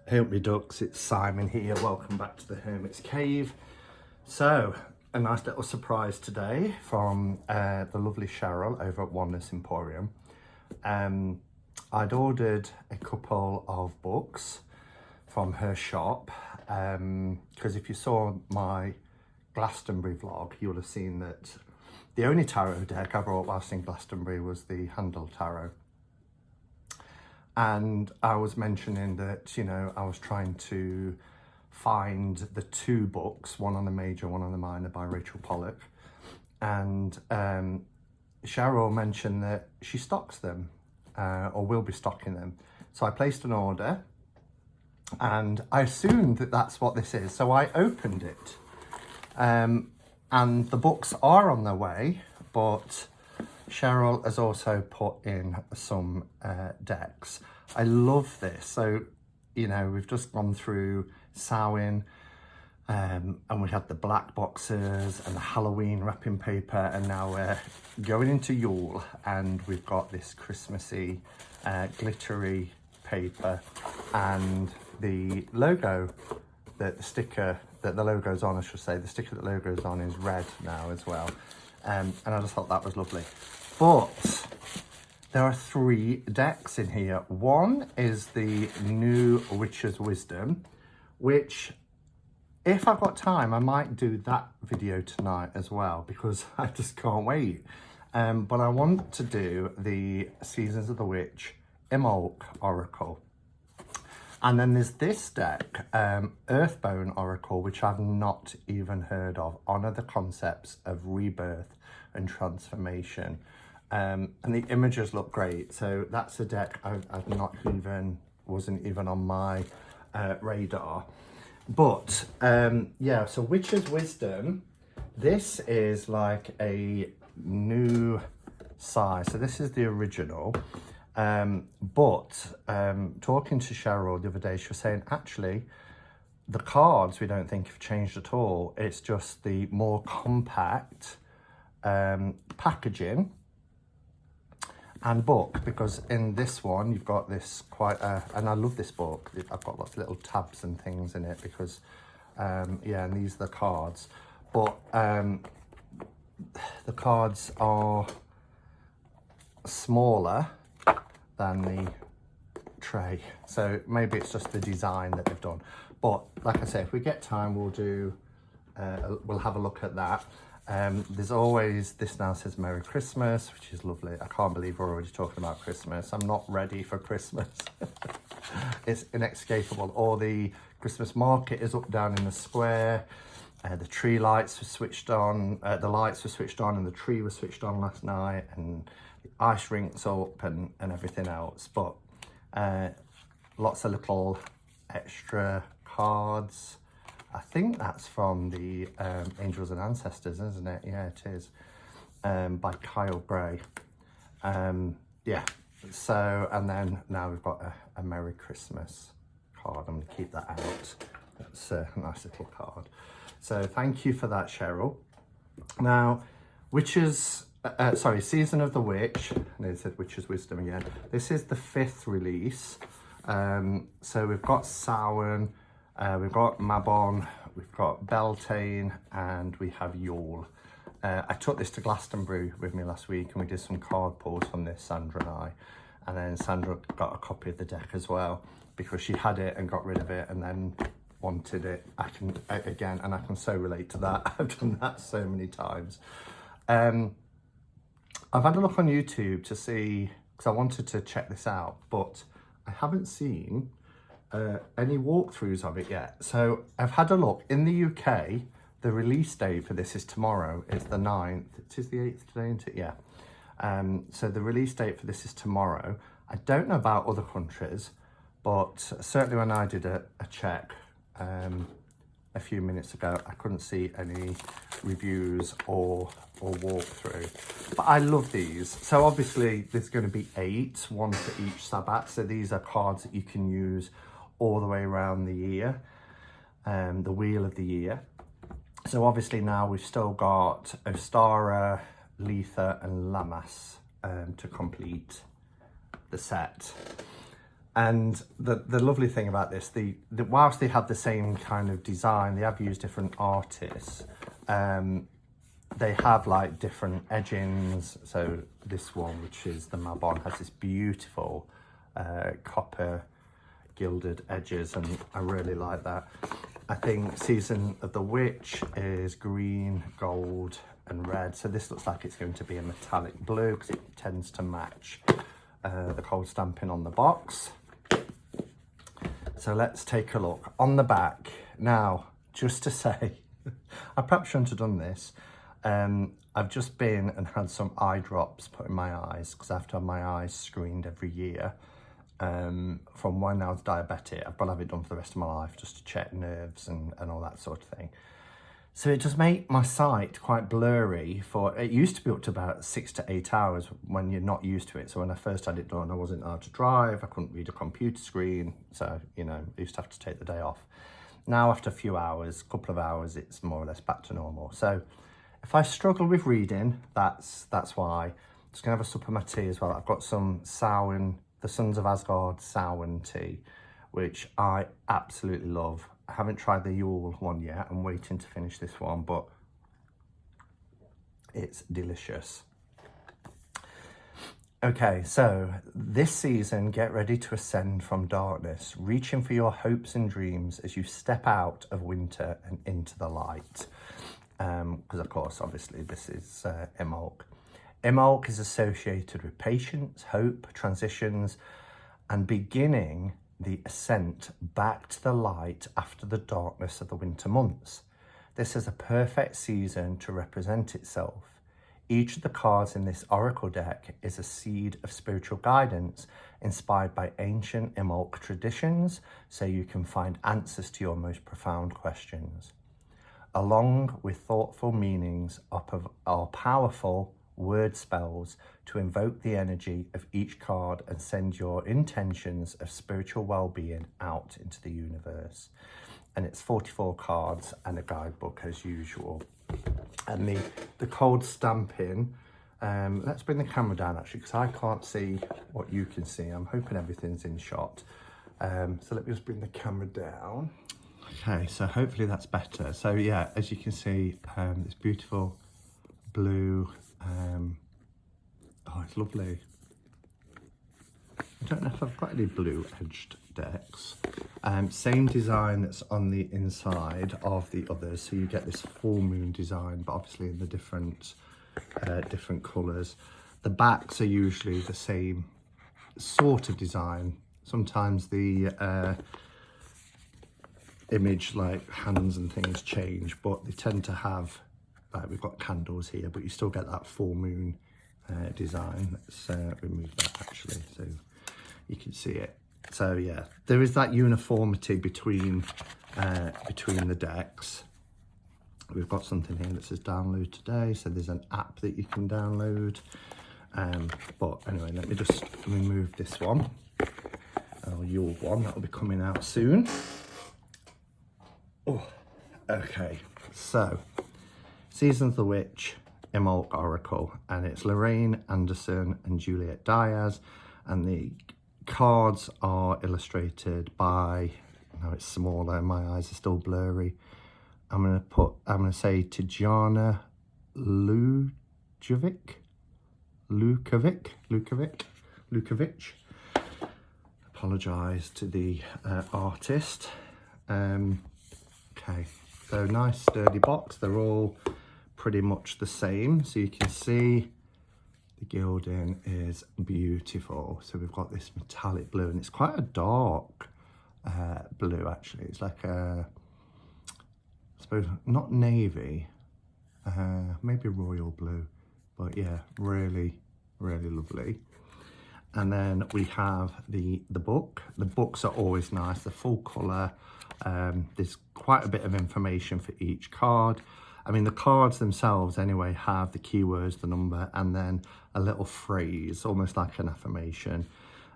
Hey up me ducks, it's Simon here. Welcome back to the Hermit's Cave. So, a nice little surprise today from the lovely Cheryl over at Oneness Emporium. I'd ordered a couple of books from her shop because if you saw my Glastonbury vlog, you'll have seen that the only tarot deck I brought whilst in Glastonbury was the Handel Tarot. And I was mentioning that, you know, I was trying to find the two books, one on the major, one on the minor by Rachel Pollock. And Cheryl mentioned that she stocks them or will be stocking them. So I placed an order and I assumed that that's what this is. So I opened it and the books are on their way, but Cheryl has also put in some decks. I love this. So, you know, we've just gone through Samhain and we had the black boxes and the Halloween wrapping paper, and now we're going into Yule and we've got this Christmassy glittery paper, and the logo that the sticker that the logo's on, I should say, the sticker that the logo's on is red now as well. And I just thought that was lovely. But there are three decks in here. One is the new Witch's Wisdom, which if I've got time, I might do that video tonight as well, because I just can't wait. But I want to do the Seasons of the Witch Imbolc Oracle. And then there's this deck, Earthbone Oracle, which I've not even heard of. Honor the concepts of rebirth and transformation. And the images look great. So that's a deck I've not even, wasn't even on my radar. But yeah, so Witch's Wisdom, this is like a new size. So this is the original. But talking to Cheryl the other day, she was saying, actually, the cards we don't think have changed at all. It's just the more compact packaging and book, because in this one you've got this quite and I love this book. I've got lots of little tabs and things in it because yeah, and these are the cards, but the cards are smaller than the tray, so maybe it's just the design that they've done. But like I say, if we get time, we'll do we'll have a look at that. There's always, this now says Merry Christmas, which is lovely. I can't believe we're already talking about Christmas. I'm not ready for Christmas. It's inescapable. All the Christmas market is up down in the square. The tree lights were switched on, the lights were switched on, and the tree was switched on last night, and the ice rink's up and everything else. But lots of little extra cards. I think that's from the Angels and Ancestors, isn't it? Yeah, it is, by Kyle Gray. Yeah, so, and then now we've got a Merry Christmas card. I'm going to keep that out. That's a nice little card. So thank you for that, Cheryl. Now, Season of the Witch, and it said Witch's Wisdom again. This is the 5th release. So we've got Samhain, we've got Mabon, we've got Beltane, and we have Yule. I took this to Glastonbury with me last week and we did some card pulls from this, Sandra and I. And then Sandra got a copy of the deck as well, because she had it and got rid of it and then wanted it again, and I can so relate to that. I've done that so many times. I've had a look on YouTube to see, because I wanted to check this out, but I haven't seen any walkthroughs of it yet. So I've had a look. In the UK, the release date for this is tomorrow. It's the 9th. It is the 8th today, isn't it? Yeah. So the release date for this is tomorrow. I don't know about other countries, but certainly when I did a check a few minutes ago, I couldn't see any reviews or walkthrough. But I love these. So obviously there's going to be 8, one for each Sabbath. So these are cards that you can use all the way around the year, the wheel of the year. So obviously now we've still got Ostara, Letha and Lammas to complete the set. And the lovely thing about this, whilst they have the same kind of design, they have used different artists. They have like different edgings. So this one, which is the Mabon, has this beautiful copper gilded edges, and I really like that. I think Season of the Witch is green, gold and red. So this looks like it's going to be a metallic blue because it tends to match the cold stamping on the box. So let's take a look on the back. Now, just to say, I perhaps shouldn't have done this. I've just been and had some eye drops put in my eyes because I have to have my eyes screened every year. From when I was diabetic, I've got to have it done for the rest of my life just to check nerves and all that sort of thing. So it does make my sight quite blurry it used to be up to about 6 to 8 hours when you're not used to it. So when I first had it done, I wasn't allowed to drive, I couldn't read a computer screen. So, you know, I used to have to take the day off. Now after a few hours, couple of hours, it's more or less back to normal. So if I struggle with reading, that's why. I'm just gonna have a sup of my tea as well. I've got some Samhain, the Sons of Asgard Samhain tea, which I absolutely love. I haven't tried the Yule one yet. I'm waiting to finish this one, but it's delicious. Okay, so this season, get ready to ascend from darkness, reaching for your hopes and dreams as you step out of winter and into the light. Because of course, obviously, this is Imbolc. Imbolc is associated with patience, hope, transitions, and beginning the ascent back to the light after the darkness of the winter months. This is a perfect season to represent itself. Each of the cards in this oracle deck is a seed of spiritual guidance inspired by ancient Imbolc traditions, so you can find answers to your most profound questions. Along with thoughtful meanings are powerful word spells to invoke the energy of each card and send your intentions of spiritual well-being out into the universe. And it's 44 cards and a guidebook as usual. And the cold stamping, let's bring the camera down actually, because I can't see what you can see. I'm hoping everything's in shot. So let me just bring the camera down. Okay, so hopefully that's better. So yeah, as you can see, this beautiful blue, oh, it's lovely. I don't know if I've got any blue edged decks. Same design that's on the inside of the others, so you get this full moon design, but obviously in the different colours. The backs are usually the same sort of design. Sometimes the image, like hands and things, change, but they tend to have, like, we've got candles here, but you still get that full moon design. Let's remove that actually so you can see it. So yeah, there is that uniformity between the decks. We've got something here that says download today, so there's an app that you can download. But anyway, let me just remove this one, your one, that'll be coming out soon. Oh, okay, so Season of the Witch, Imbolc Oracle, and it's Lorraine Anderson and Juliet Diaz, and the cards are illustrated by, now it's smaller, my eyes are still blurry. I'm gonna say Tijana Lukovic. Apologise to the artist. Okay, so nice sturdy box. They're all pretty much the same, so you can see the gilding is beautiful. So we've got this metallic blue, and it's quite a dark blue actually. It's like a, I suppose, not navy, maybe royal blue, but yeah, really, really lovely. And then we have the book. The books are always nice, the full colour. There's quite a bit of information for each card. I mean, the cards themselves anyway have the keywords, the number, and then a little phrase, almost like an affirmation.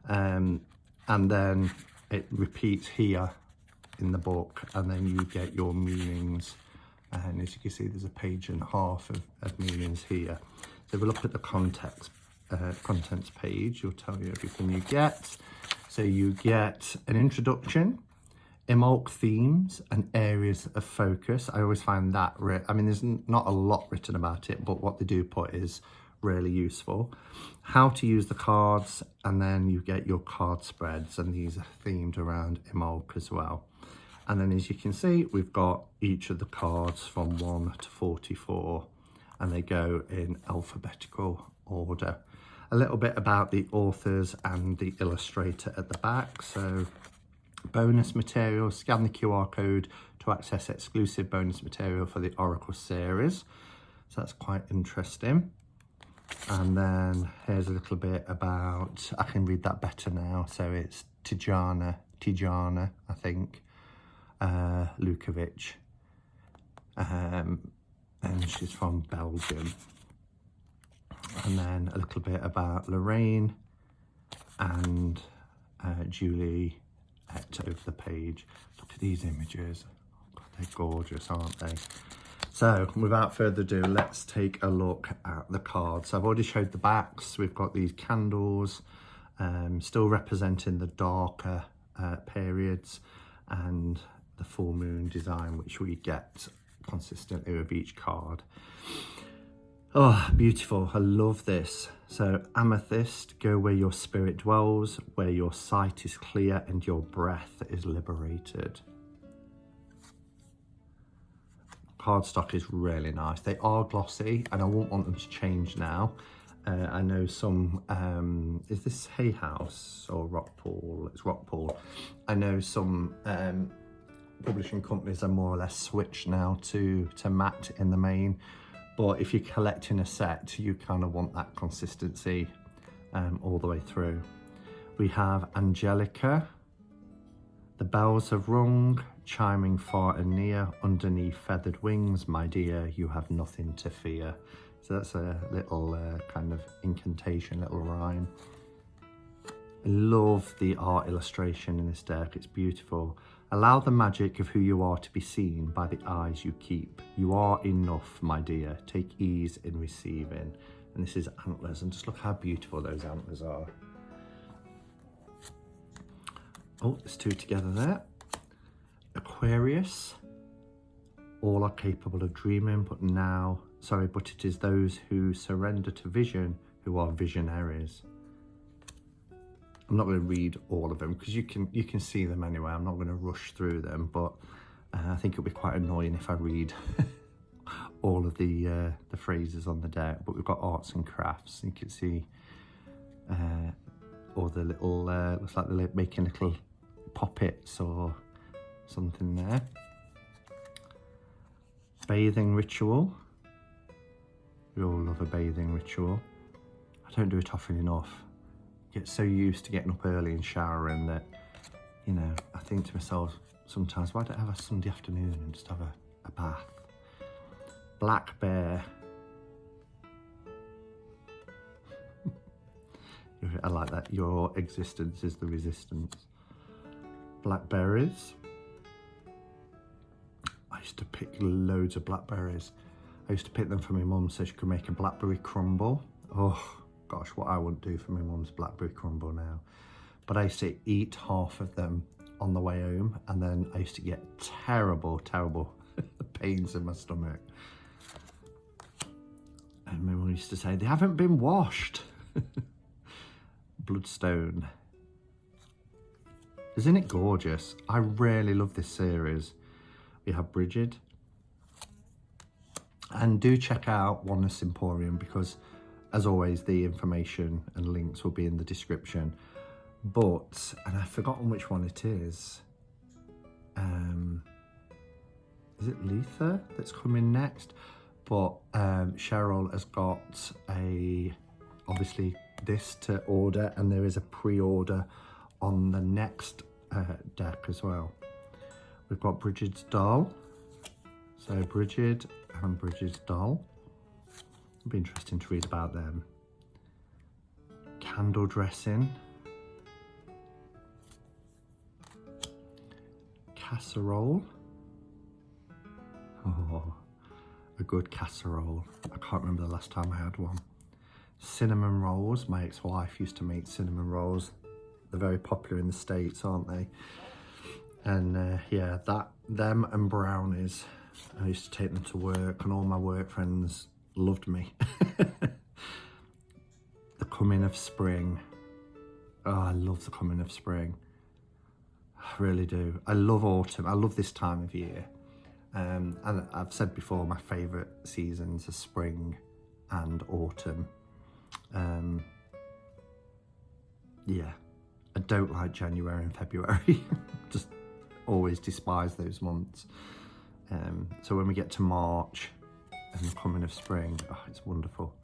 And then it repeats here in the book, and then you get your meanings. And as you can see, there's a page and a half of meanings here. So if we look at the contents page, it'll tell you everything you get. So you get an introduction, Imbolc themes and areas of focus. I always find that, I mean, there's not a lot written about it, but what they do put is really useful. How to use the cards, and then you get your card spreads, and these are themed around Imbolc as well. And then as you can see, we've got each of the cards from 1 to 44, and they go in alphabetical order. A little bit about the authors and the illustrator at the back. So bonus material, scan the QR code to access exclusive bonus material for the Oracle series. So that's quite interesting. And then here's a little bit about, I can read that better now. So it's Tijana, I think, Lukovic. And she's from Belgium. And then a little bit about Lorraine and Julie over the page. Look at these images. God, they're gorgeous, aren't they? So without further ado, let's take a look at the cards. I've already showed the backs. We've got these candles, still representing the darker periods, and the full moon design, which we get consistently with each card. Oh, beautiful. I love this. So amethyst, go where your spirit dwells, where your sight is clear and your breath is liberated. Cardstock is really nice. They are glossy, and I won't want them to change now. I know some, is this Hay House or Rockpool? It's Rockpool. I know some publishing companies are more or less switched now to matte in the main. But if you're collecting a set, you kind of want that consistency all the way through. We have Angelica. The bells have rung, chiming far and near, underneath feathered wings, my dear, you have nothing to fear. So that's a little kind of incantation, little rhyme. I love the art illustration in this deck, it's beautiful. Allow the magic of who you are to be seen by the eyes you keep. You are enough, my dear. Take ease in receiving. And this is antlers, and just look how beautiful those antlers are. Oh, there's two together there. Aquarius. All are capable of dreaming, but it is those who surrender to vision who are visionaries. I'm not going to read all of them because you can see them anyway. I'm not going to rush through them, but I think it'll be quite annoying if I read all of the phrases on the deck. But we've got arts and crafts. You can see all the little, looks like they're making little poppets or something there. Bathing ritual. We all love a bathing ritual. I don't do it often enough. Get so used to getting up early and showering that, you know, I think to myself sometimes, why don't I have a Sunday afternoon and just have a bath? Black bear. I like that. Your existence is the resistance. Blackberries. I used to pick loads of blackberries. I used to pick them for my mum so she could make a blackberry crumble. Oh gosh, what I wouldn't do for my mum's blackberry crumble now. But I used to eat half of them on the way home, and then I used to get terrible pains in my stomach. And my mum used to say, they haven't been washed. Bloodstone. Isn't it gorgeous? I really love this series. We have Bridget. And do check out Oneness Emporium, because as always, the information and links will be in the description. But, and I've forgotten which one it is. Is it Letha that's coming next? But Cheryl has got obviously this to order, and there is a pre-order on the next deck as well. We've got Bridget's doll. So Bridget and Bridget's doll. It'll be interesting to read about them. Candle dressing. Casserole. Oh, a good casserole. I can't remember the last time I had one. Cinnamon rolls. My ex-wife used to make cinnamon rolls. They're very popular in the States, aren't they? And yeah, them and brownies. I used to take them to work, and all my work friends loved me. The coming of spring. Oh, I love the coming of spring. I really do. I love autumn. I love this time of year. And I've said before, my favourite seasons are spring and autumn. Yeah, I don't like January and February. Just always despise those months. So when we get to March and the coming of spring, oh, it's wonderful.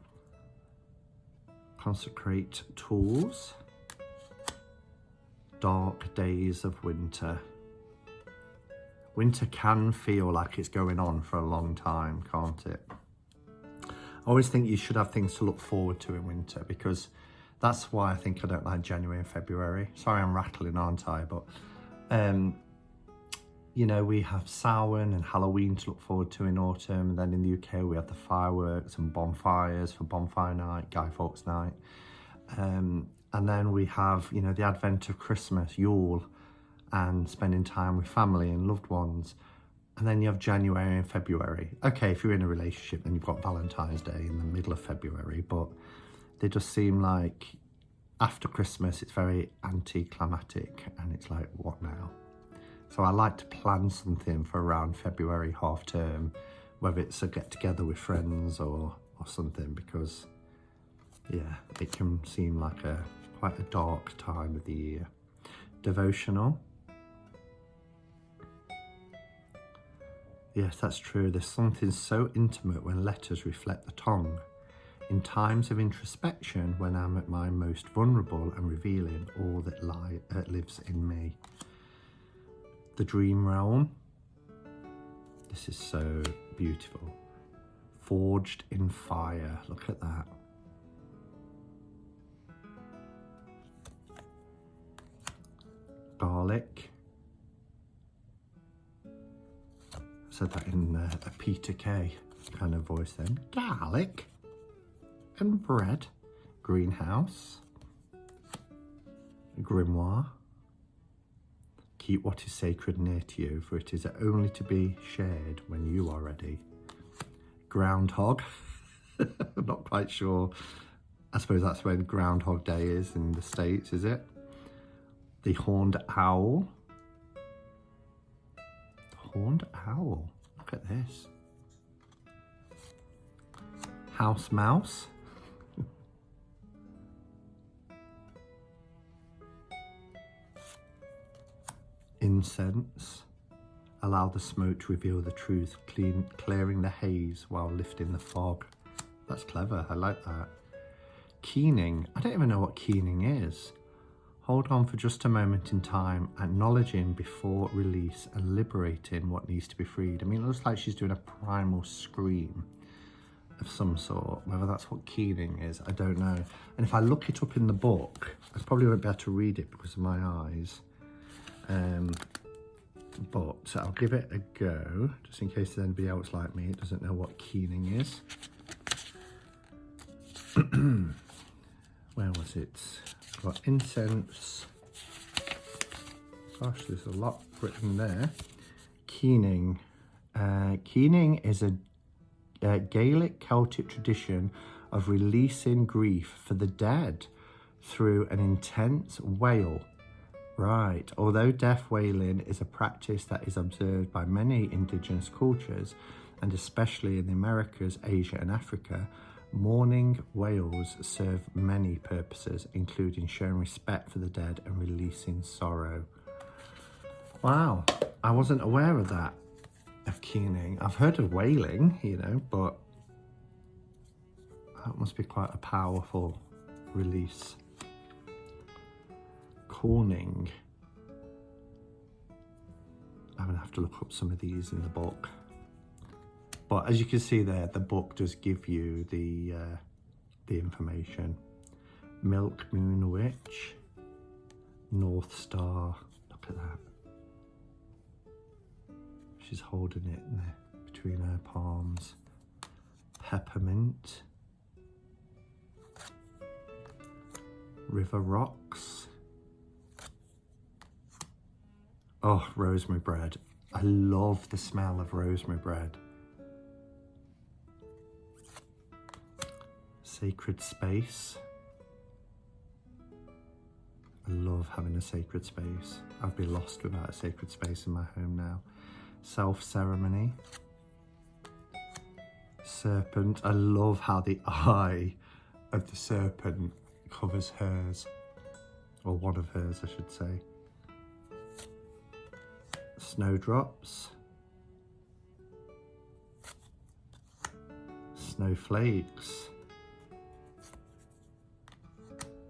Consecrate tools. Dark days of winter. Winter can feel like it's going on for a long time, can't it? I always think you should have things to look forward to in winter, because that's why I think I don't like January and February. Sorry, I'm rattling, aren't I? But, you know, we have Samhain and Halloween to look forward to in autumn. And then in the UK, we have the fireworks and bonfires for Bonfire Night, Guy Fawkes Night. And then we have, you know, the advent of Christmas, Yule, and spending time with family and loved ones. And then you have January and February. Okay, if you're in a relationship, then you've got Valentine's Day in the middle of February, but they just seem like after Christmas, it's very anticlimactic, and it's like, what now? So I like to plan something for around February half term, whether it's a get together with friends or something, because yeah, it can seem like quite a dark time of the year. Devotional. Yes, that's true. There's something so intimate when letters reflect the tongue. In times of introspection, when I'm at my most vulnerable and revealing all that lives in me. The dream realm. This is so beautiful. Forged in fire. Look at that. Garlic. I said that in a Peter Kay kind of voice then. Garlic and bread. Greenhouse. Grimoire. Keep what is sacred near to you, for it is only to be shared when you are ready. Groundhog. I'm not quite sure. I suppose that's when Groundhog Day is in the States, is it? The horned owl. The horned owl. Look at this. House mouse. Incense. Allow the smoke to reveal the truth, clearing the haze while lifting the fog. That's clever. I like that. Keening. I don't even know what keening is. Hold on for just a moment in time, acknowledging before release and liberating what needs to be freed. I mean, it looks like she's doing a primal scream of some sort. Whether that's what keening is, I don't know. And if I look it up in the book, I probably won't be able to read it because of my eyes. But I'll give it a go, just in case there's anybody else like me that doesn't know what keening is. Where was it? Got incense. Gosh, there's a lot written there. Keening. Keening is a Gaelic Celtic tradition of releasing grief for the dead through an intense wail. Right. Although death wailing is a practice that is observed by many indigenous cultures, and especially in the Americas, Asia and Africa, mourning wails serve many purposes, including showing respect for the dead and releasing sorrow. Wow, I wasn't aware of that, of keening. I've heard of wailing, you know, but that must be quite a powerful release. Corning. I'm gonna have to look up some of these in the book. But as you can see there, the book does give you the information. Milk Moon Witch, North Star. Look at that. She's holding it in there between her palms. Peppermint. River Rocks. Oh, rosemary bread. I love the smell of rosemary bread. Sacred space. I love having a sacred space. I'd be lost without a sacred space in my home now. Self-ceremony. Serpent. I love how the eye of the serpent covers hers, or one of hers, I should say. Snowdrops. Snowflakes.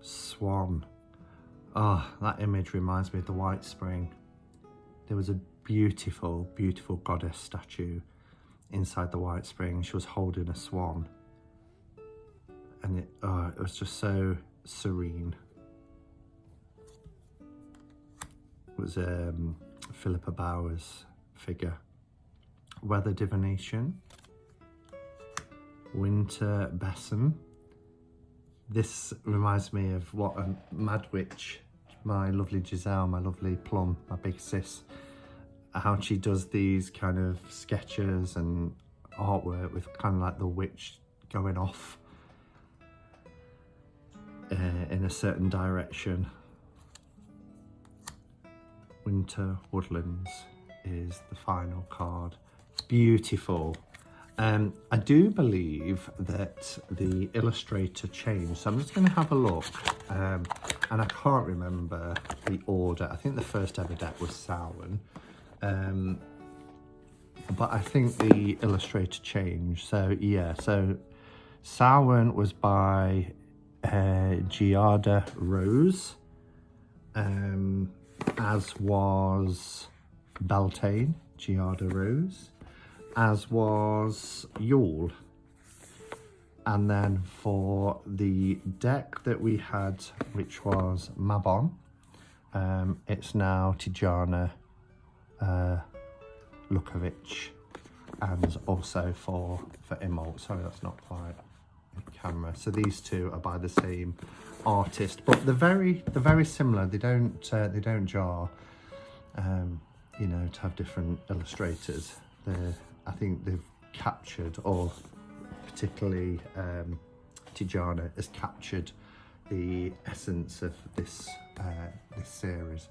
Swan. Oh, that image reminds me of the White Spring. There was a beautiful, beautiful goddess statue inside the White Spring. She was holding a swan. And it was just so serene. It was Philippa Bauer's figure. Weather divination. Winter besom. This reminds me of what a mad witch, my lovely Giselle, my lovely Plum, my big sis, how she does these kind of sketches and artwork with kind of like the witch going off in a certain direction. Winter Woodlands is the final card. Beautiful. I do believe that the illustrator changed, so I'm just going to have a look, and I can't remember the order. I think the first ever deck was Samhain, but I think the illustrator changed. So yeah, so Samhain was by Giada Rose, as was Beltane, Giada Rose, as was Yule. And then for the deck that we had, which was Mabon, it's now Tijana Lukovic, and also for Imbolc. Sorry, that's not quite camera. So these two are by the same artist, but they're very similar. They don't jar. You know, to have different illustrators. I think they've captured, or particularly Tijana has captured the essence of this series.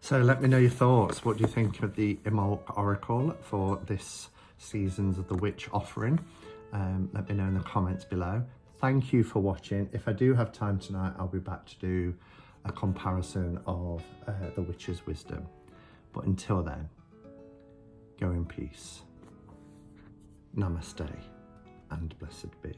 So let me know your thoughts. What do you think of the Imbolc Oracle for this Seasons of the Witch offering? Let me know in the comments below. Thank you for watching. If I do have time tonight, I'll be back to do a comparison of the Witch's Wisdom. But until then, go in peace. Namaste and blessed be.